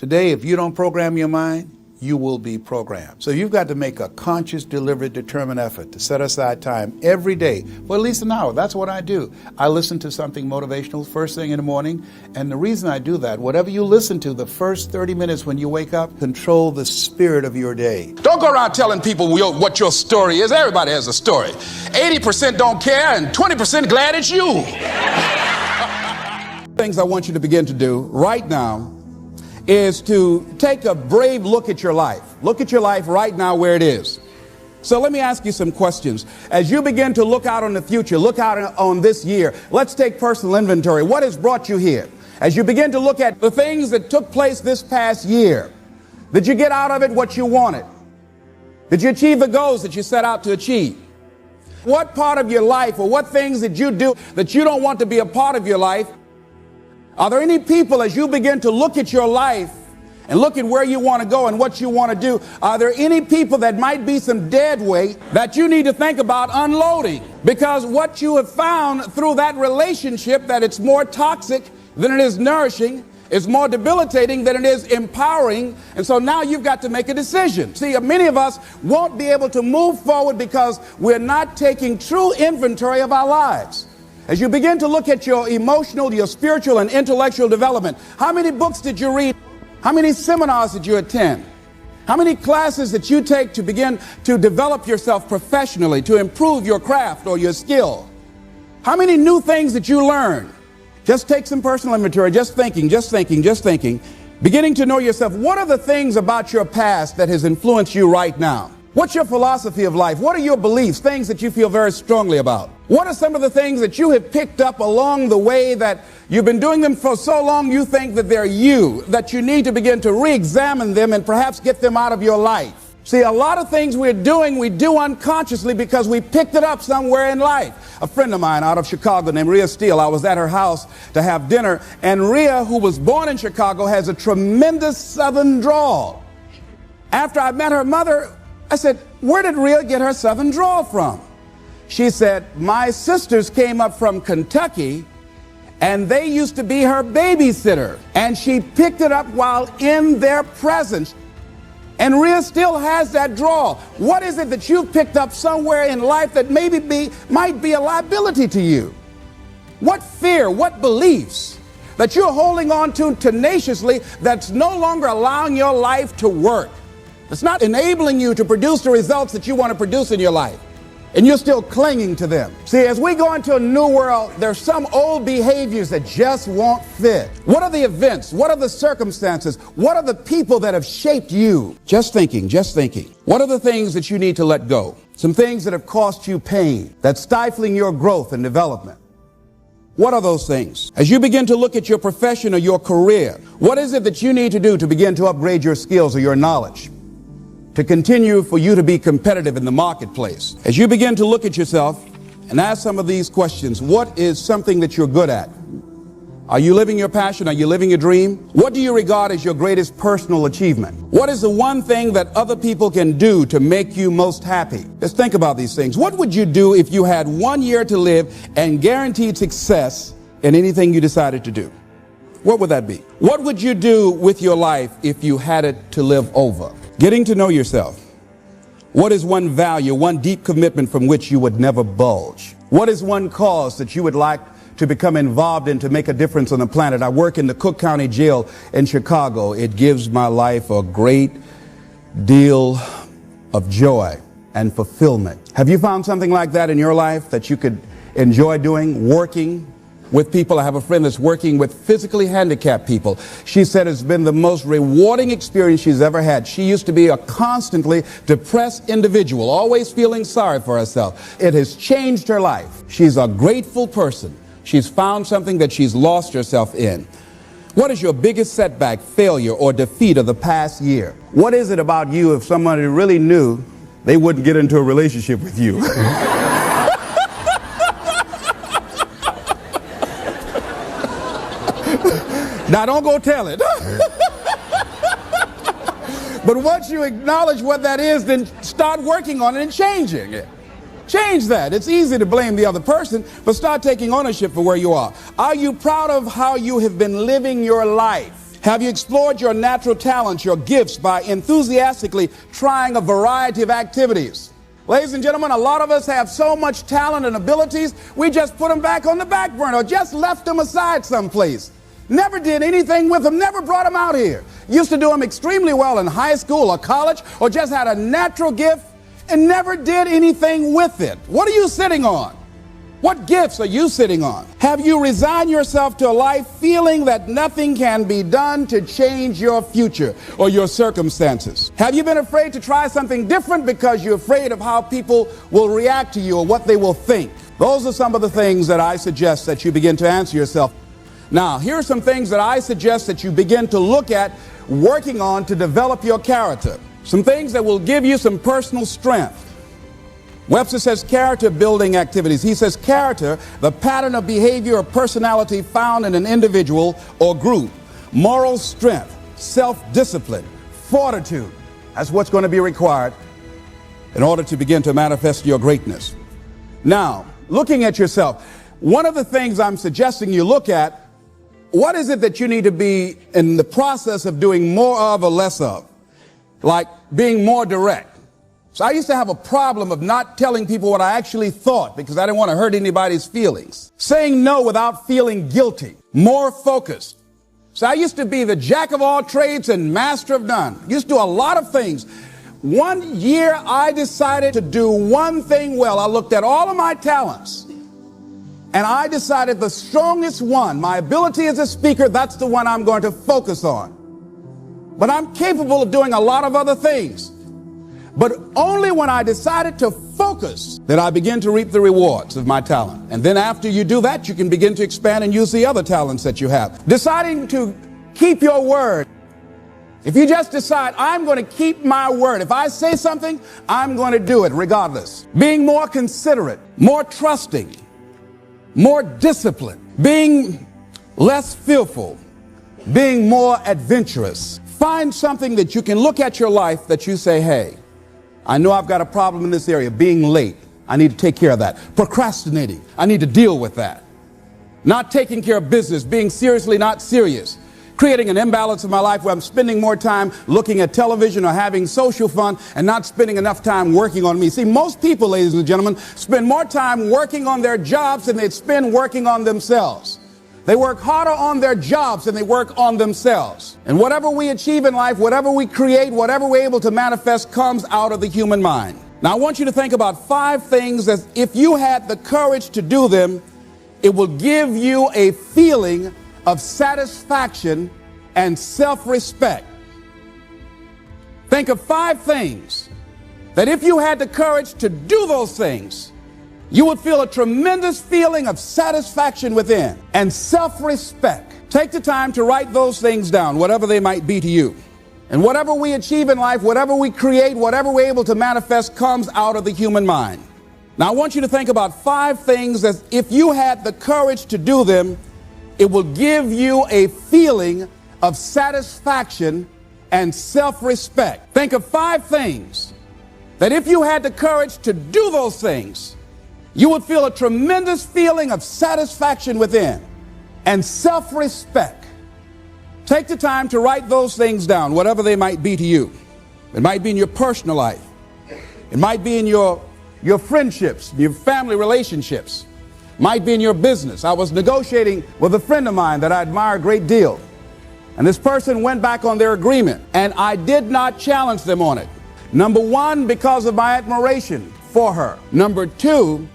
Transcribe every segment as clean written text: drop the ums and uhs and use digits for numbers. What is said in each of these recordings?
Today, if you don't program your mind, you will be programmed. So you've got to make a conscious, deliberate, determined effort to set aside time every day for at least an hour. That's what I do. I listen to something motivational first thing in the morning. And the reason I do that, whatever you listen to the first 30 minutes when you wake up, control the spirit of your day. Don't go around telling people what your story is. Everybody has a story. 80% don't care and 20% glad it's you. Things I want you to begin to do right now is to take a brave look at your life. Look at your life right now where it is. So let me ask you some questions. As you begin to look out on the future, look out on this year, let's take personal inventory. What has brought you here? As you begin to look at the things that took place this past year, did you get out of it what you wanted? Did you achieve the goals that you set out to achieve? What part of your life or what things did you do that you don't want to be a part of your life? Are there any people, as you begin to look at your life and look at where you want to go and what you want to do, are there any people that might be some dead weight that you need to think about unloading? Because what you have found through that relationship, that it's more toxic than it is nourishing, it's more debilitating than it is empowering. And so now you've got to make a decision. See, many of us won't be able to move forward because we're not taking true inventory of our lives. As you begin to look at your emotional, your spiritual, and intellectual development, how many books did you read? How many seminars did you attend? How many classes did you take to begin to develop yourself professionally, to improve your craft or your skill? How many new things did you learn? Just take some personal inventory, just thinking. Beginning to know yourself. What are the things about your past that has influenced you right now? What's your philosophy of life? What are your beliefs, things that you feel very strongly about? What are some of the things that you have picked up along the way that you've been doing them for so long you think that they're you, that you need to begin to re-examine them and perhaps get them out of your life? See, a lot of things we do unconsciously because we picked it up somewhere in life. A friend of mine out of Chicago named Rhea Steele, I was at her house to have dinner, and Rhea, who was born in Chicago, has a tremendous Southern drawl. After I met her mother, I said, where did Rhea get her Southern drawl from? She said, my sisters came up from Kentucky and they used to be her babysitter. And she picked it up while in their presence. And Rhea still has that drawl. What is it that you've picked up somewhere in life that might be a liability to you? What fear, what beliefs that you're holding on to tenaciously that's no longer allowing your life to work? It's not enabling you to produce the results that you want to produce in your life. And you're still clinging to them. See, as we go into a new world, there's some old behaviors that just won't fit. What are the events? What are the circumstances? What are the people that have shaped you? Just thinking. What are the things that you need to let go? Some things that have cost you pain, that's stifling your growth and development. What are those things? As you begin to look at your profession or your career, what is it that you need to do to begin to upgrade your skills or your knowledge? To continue for you to be competitive in the marketplace. As you begin to look at yourself and ask some of these questions, what is something that you're good at? Are you living your passion? Are you living your dream? What do you regard as your greatest personal achievement? What is the one thing that other people can do to make you most happy? Just think about these things. What would you do if you had 1 year to live and guaranteed success in anything you decided to do? What would that be? What would you do with your life if you had it to live over? Getting to know yourself. What is one value, one deep commitment from which you would never budge? What is one cause that you would like to become involved in to make a difference on the planet? I work in the Cook County Jail in Chicago. It gives my life a great deal of joy and fulfillment. Have you found something like that in your life that you could enjoy doing, working with people? I have a friend that's working with physically handicapped people. She said it's been the most rewarding experience she's ever had. She used to be a constantly depressed individual, always feeling sorry for herself. It has changed her life. She's a grateful person. She's found something that she's lost herself in. What is your biggest setback, failure, or defeat of the past year? What is it about you, if somebody really knew, they wouldn't get into a relationship with you? Now, don't go tell it. But once you acknowledge what that is, then start working on it and changing it. Change that. It's easy to blame the other person, but start taking ownership for where you are. Are you proud of how you have been living your life? Have you explored your natural talents, your gifts, by enthusiastically trying a variety of activities? Ladies and gentlemen, a lot of us have so much talent and abilities, we just put them back on the back burner or just left them aside someplace. Never did anything with them, never brought them out here. Used to do them extremely well in high school or college, or just had a natural gift and never did anything with it. What are you sitting on? What gifts are you sitting on? Have you resigned yourself to a life feeling that nothing can be done to change your future or your circumstances? Have you been afraid to try something different because you're afraid of how people will react to you or what they will think? Those are some of the things that I suggest that you begin to answer yourself. Now, here are some things that I suggest that you begin to look at working on to develop your character. Some things that will give you some personal strength. Webster says character building activities. He says character, the pattern of behavior or personality found in an individual or group. Moral strength, self-discipline, fortitude. That's what's going to be required in order to begin to manifest your greatness. Now, looking at yourself, one of the things I'm suggesting you look at, what is it that you need to be in the process of doing more of or less of? Like being more direct. So I used to have a problem of not telling people what I actually thought because I didn't want to hurt anybody's feelings. Saying no without feeling guilty. More focused. So I used to be the jack of all trades and master of none. Used to do a lot of things. One year I decided to do one thing well. I looked at all of my talents and I decided the strongest one, my ability as a speaker, that's the one I'm going to focus on. But I'm capable of doing a lot of other things. But only when I decided to focus did I begin to reap the rewards of my talent. And then after you do that, you can begin to expand and use the other talents that you have. Deciding to keep your word. If you just decide, I'm going to keep my word. If I say something, I'm going to do it regardless. Being more considerate, more trusting, more disciplined, being less fearful, being more adventurous. Find something that you can look at your life that you say, hey, I know I've got a problem in this area. Being late, I need to take care of that. Procrastinating, I need to deal with that. Not taking care of business, being seriously not serious. Creating an imbalance in my life where I'm spending more time looking at television or having social fun and not spending enough time working on me. See, most people, ladies and gentlemen, spend more time working on their jobs than they spend working on themselves. They work harder on their jobs than they work on themselves. And whatever we achieve in life, whatever we create, whatever we're able to manifest comes out of the human mind. Now, I want you to think about 5 things that if you had the courage to do them, it will give you a feeling of satisfaction and self-respect. Think of 5 things that if you had the courage to do those things, you would feel a tremendous feeling of satisfaction within and self-respect. Take the time to write those things down, whatever they might be to you. And whatever we achieve in life, whatever we create, whatever we're able to manifest comes out of the human mind. Now, I want you to think about 5 things that if you had the courage to do them, it will give you a feeling of satisfaction and self-respect. Think of 5 things that if you had the courage to do those things, you would feel a tremendous feeling of satisfaction within and self-respect. Take the time to write those things down, whatever they might be to you. It might be in your personal life. It might be in your friendships, your family relationships. It might be in your business. I was negotiating with a friend of mine that I admire a great deal. And this person went back on their agreement, and I did not challenge them on it. Number 1, because of my admiration for her. Number 2,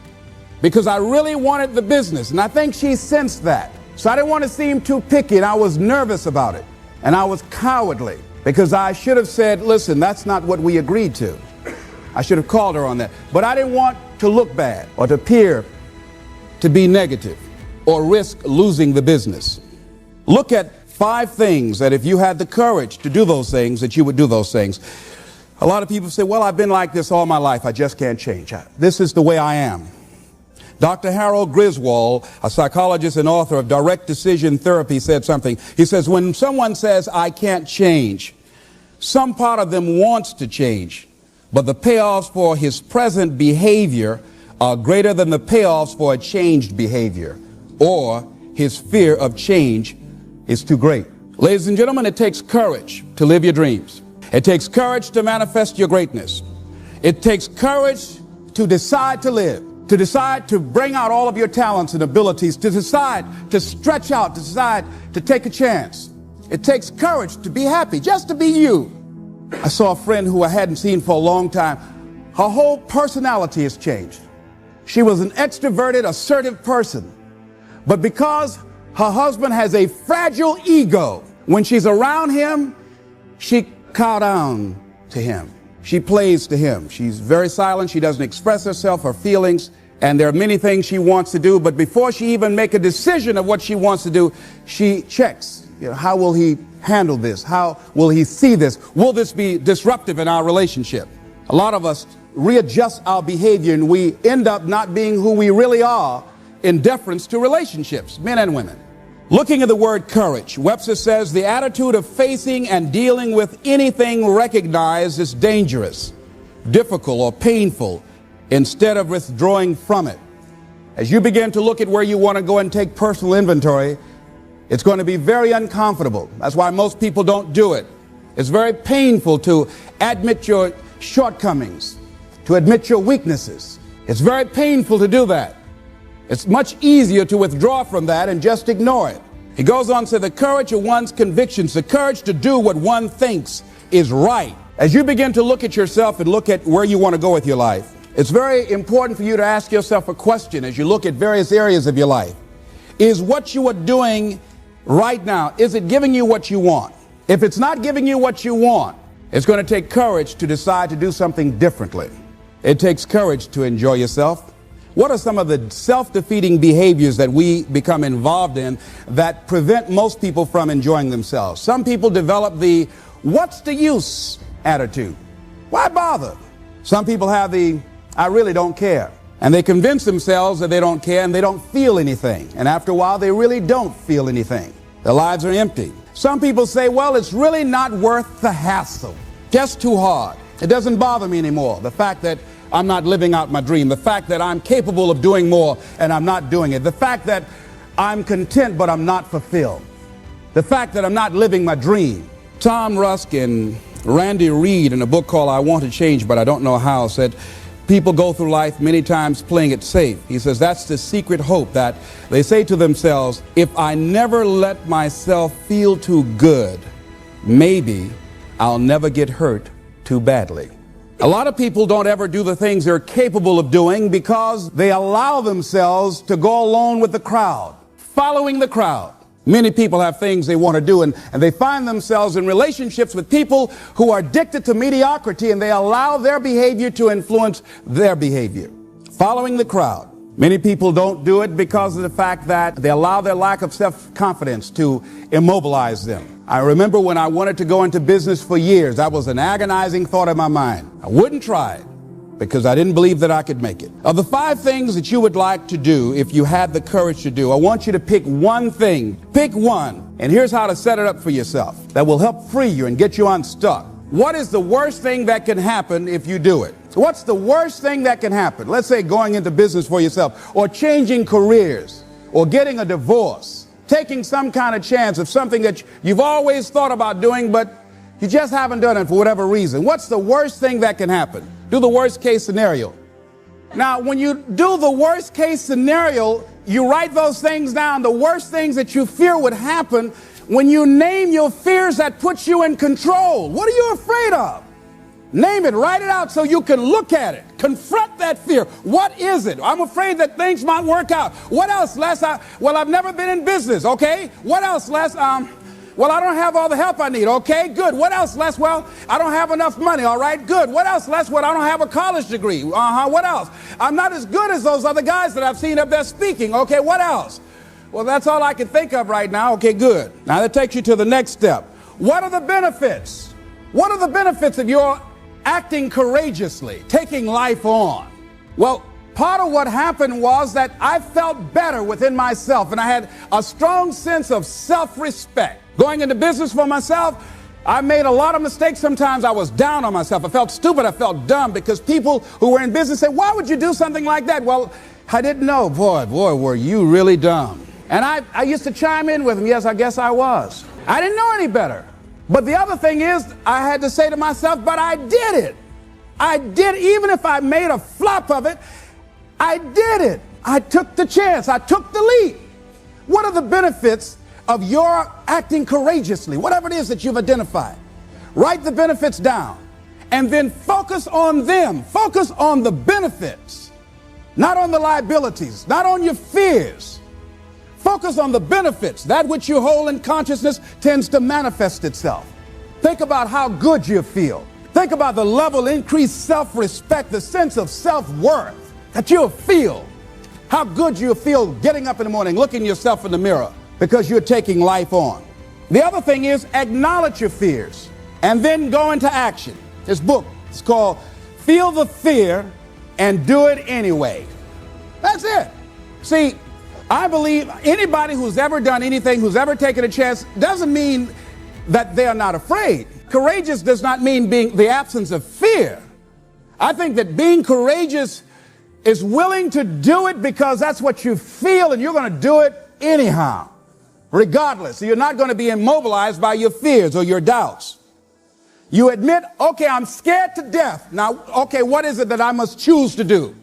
because I really wanted the business, and I think she sensed that. So I didn't want to seem too picky, and I was nervous about it. And I was cowardly, because I should have said, listen, that's not what we agreed to. I should have called her on that. But I didn't want to look bad or to appear to be negative or risk losing the business. Look at 5 things that if you had the courage to do those things, that you would do those things. A lot of people say, well, I've been like this all my life. I just can't change. This is the way I am. Dr. Harold Griswold, a psychologist and author of Direct Decision Therapy, said something. He says, when someone says, I can't change, some part of them wants to change, but the payoffs for his present behavior are greater than the payoffs for a changed behavior, or his fear of change is too great. Ladies and gentlemen, it takes courage to live your dreams. It takes courage to manifest your greatness. It takes courage to decide to live, to decide to bring out all of your talents and abilities, to decide to stretch out, to decide to take a chance. It takes courage to be happy, just to be you. I saw a friend who I hadn't seen for a long time. Her whole personality has changed. She was an extroverted, assertive person. But because her husband has a fragile ego, when she's around him, she cows down to him. She plays to him. She's very silent. She doesn't express herself, her feelings, and there are many things she wants to do. But before she even makes a decision of what she wants to do, she checks. How will he handle this? How will he see this? Will this be disruptive in our relationship? A lot of us readjust our behavior and we end up not being who we really are in deference to relationships, men and women. Looking at the word courage, Webster says the attitude of facing and dealing with anything recognized as dangerous, difficult, or painful instead of withdrawing from it. As you begin to look at where you want to go and take personal inventory, it's going to be very uncomfortable. That's why most people don't do it. It's very painful to admit your shortcomings, to admit your weaknesses. It's very painful to do that. It's much easier to withdraw from that and just ignore it. He goes on to say the courage of one's convictions, the courage to do what one thinks is right. As you begin to look at yourself and look at where you want to go with your life, it's very important for you to ask yourself a question as you look at various areas of your life. Is what you are doing right now, is it giving you what you want? If it's not giving you what you want, it's going to take courage to decide to do something differently. It takes courage to enjoy yourself. What are some of the self-defeating behaviors that we become involved in that prevent most people from enjoying themselves? Some people develop the what's the use attitude. Why bother? Some people have the I really don't care. And they convince themselves that they don't care and they don't feel anything. And after a while, they really don't feel anything. Their lives are empty. Some people say, well, it's really not worth the hassle. Just too hard. It doesn't bother me anymore. The fact that I'm not living out my dream. The fact that I'm capable of doing more and I'm not doing it. The fact that I'm content but I'm not fulfilled. The fact that I'm not living my dream. Tom Rusk and Randy Reed in a book called I Want to Change But I Don't Know How said people go through life many times playing it safe. He says that's the secret hope, that they say to themselves, if I never let myself feel too good, maybe I'll never get hurt too badly. A lot of people don't ever do the things they're capable of doing because they allow themselves to go along with the crowd, following the crowd. Many people have things they want to do and they find themselves in relationships with people who are addicted to mediocrity, and they allow their behavior to influence their behavior, following the crowd. Many people don't do it because of the fact that they allow their lack of self-confidence to immobilize them. I remember when I wanted to go into business for years, that was an agonizing thought in my mind. I wouldn't try it because I didn't believe that I could make it. Of the 5 things that you would like to do if you had the courage to do, I want you to pick one thing. Pick one. And here's how to set it up for yourself that will help free you and get you unstuck. What is the worst thing that can happen if you do it? What's the worst thing that can happen? Let's say going into business for yourself, or changing careers, or getting a divorce, taking some kind of chance of something that you've always thought about doing, but you just haven't done it for whatever reason. What's the worst thing that can happen? Do the worst case scenario. Now, when you do the worst case scenario, you write those things down, the worst things that you fear would happen. When you name your fears, that puts you in control. What are you afraid of? Name it, write it out so you can look at it. Confront that fear. What is it? I'm afraid that things might work out. What else, Les? I've never been in business. Okay. What else, Les? Well, I don't have all the help I need. Okay, good. What else, Les? Well, I don't have enough money. All right, good. What else, Les? Well, I don't have a college degree. What else? I'm not as good as those other guys that I've seen up there speaking. Okay, what else? Well, that's all I can think of right now. Okay, good. Now that takes you to the next step. What are the benefits? What are the benefits of your acting courageously, taking life on? Well, part of what happened was that I felt better within myself, and I had a strong sense of self-respect. Going into business for myself, I made a lot of mistakes. Sometimes I was down on myself. I felt stupid. I felt dumb because people who were in business said, why would you do something like that? Well, I didn't know. Boy, were you really dumb. And I used to chime in with them. Yes, I guess I was. I didn't know any better. But the other thing is, I had to say to myself, but I did it. I did, even if I made a flop of it, I did it. I took the chance. I took the leap. What are the benefits of your acting courageously? Whatever it is that you've identified, write the benefits down and then focus on them. Focus on the benefits, not on the liabilities, not on your fears. Focus on the benefits. That which you hold in consciousness tends to manifest itself. Think about how good you feel. Think about the level increased self-respect, the sense of self-worth that you'll feel. How good you feel getting up in the morning, looking yourself in the mirror because you're taking life on. The other thing is acknowledge your fears and then go into action. This book is called Feel the Fear and Do It Anyway. That's it. See, I believe anybody who's ever done anything, who's ever taken a chance, doesn't mean that they are not afraid. Courageous does not mean being the absence of fear. I think that being courageous is willing to do it because that's what you feel and you're going to do it anyhow, regardless. So you're not going to be immobilized by your fears or your doubts. You admit, okay, I'm scared to death. Now, okay, what is it that I must choose to do?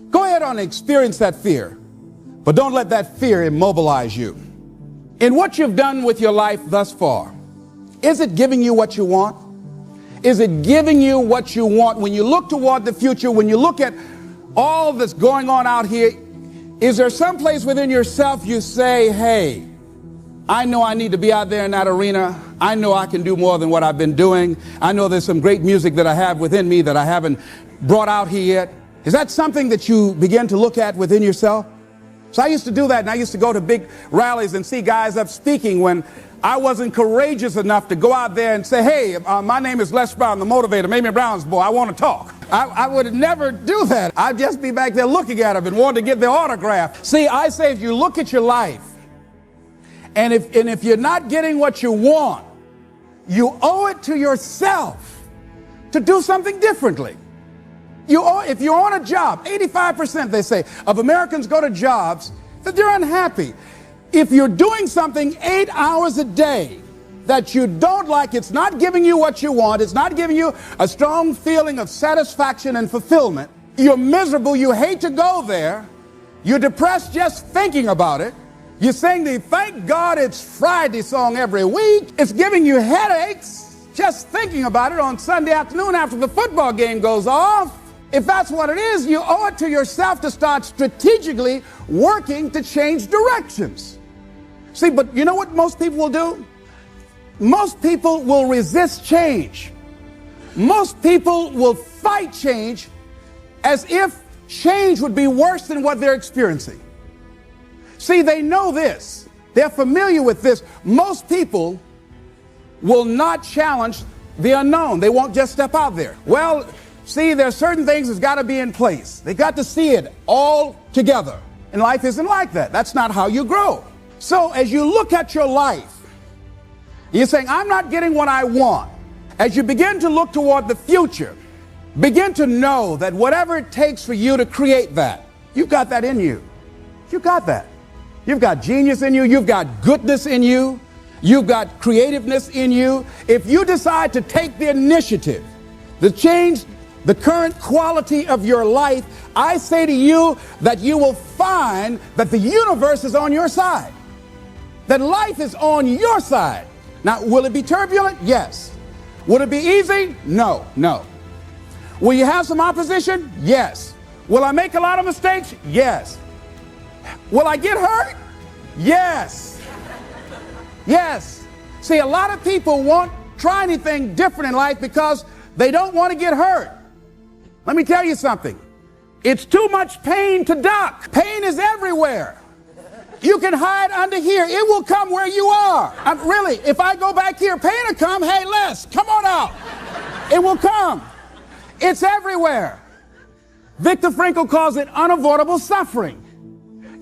Go ahead and experience that fear, but don't let that fear immobilize you. In what you've done with your life thus far, is it giving you what you want? Is it giving you what you want? When you look toward the future, when you look at all that's going on out here, is there some place within yourself you say, hey, I know I need to be out there in that arena. I know I can do more than what I've been doing. I know there's some great music that I have within me that I haven't brought out here yet. Is that something that you begin to look at within yourself? So I used to do that, and I used to go to big rallies and see guys up speaking when I wasn't courageous enough to go out there and say, hey, my name is Les Brown, the motivator, Mamie Brown's boy, I want to talk. I would never do that. I'd just be back there looking at them and wanting to get their autograph. See, I say if you look at your life, and if you're not getting what you want, you owe it to yourself to do something differently. If you're on a job, 85%, they say, of Americans go to jobs that they're unhappy. If you're doing something 8 hours a day that you don't like, it's not giving you what you want, it's not giving you a strong feeling of satisfaction and fulfillment, you're miserable, you hate to go there, you're depressed just thinking about it, you're saying the thank God it's Friday song every week, it's giving you headaches just thinking about it on Sunday afternoon after the football game goes off. If that's what it is, you owe it to yourself to start strategically working to change directions. See, but you know what most people will do? Most people will resist change. Most people will fight change as if change would be worse than what they're experiencing. See, they know this. They're familiar with this. Most people will not challenge the unknown. They won't just step out there. Well, see, there are certain things that's got to be in place. They got to see it all together. And life isn't like that. That's not how you grow. So as you look at your life, you're saying, I'm not getting what I want. As you begin to look toward the future, begin to know that whatever it takes for you to create that, you've got that in you. You've got that. You've got genius in you. You've got goodness in you. You've got creativeness in you. If you decide to take the initiative to change the current quality of your life, I say to you that you will find that the universe is on your side, that life is on your side. Now, will it be turbulent? Yes. Will it be easy? No. Will you have some opposition? Yes. Will I make a lot of mistakes? Yes. Will I get hurt? Yes. Yes. See, a lot of people won't try anything different in life because they don't want to get hurt. Let me tell you something. It's too much pain to duck. Pain is everywhere. You can hide under here. It will come where you are. Really, if I go back here, pain will come. Hey, Les, come on out. It will come. It's everywhere. Viktor Frankl calls it unavoidable suffering.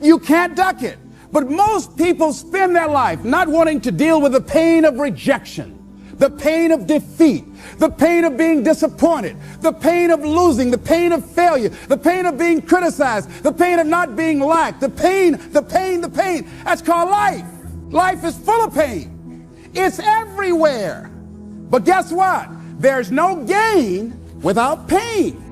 You can't duck it. But most people spend their life not wanting to deal with the pain of rejection, the pain of defeat, the pain of being disappointed, the pain of losing, the pain of failure, the pain of being criticized, the pain of not being liked, the pain. That's called life. Life is full of pain. It's everywhere. But guess what? There's no gain without pain.